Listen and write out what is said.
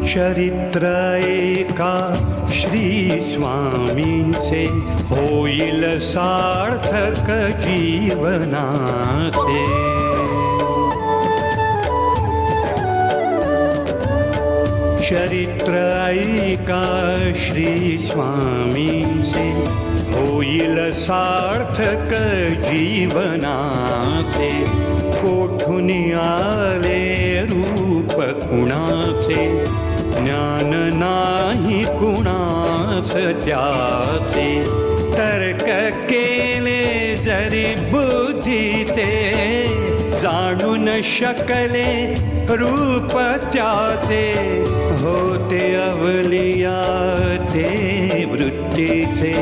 चरित्र एका श्री स्वामींचे होईल सार्थक जीवनाचे. चरित्र ऐका श्री स्वामींचे होईल सार्थक जीवनाचे. कोठून आले रूप कुणाचे, ज्ञान नाही कुणास त्याचे. तर्क केले जरी बुद्धीचे, जाणू न शकले रूप त्याचे. होते अवलिया ते वृत्तीचे,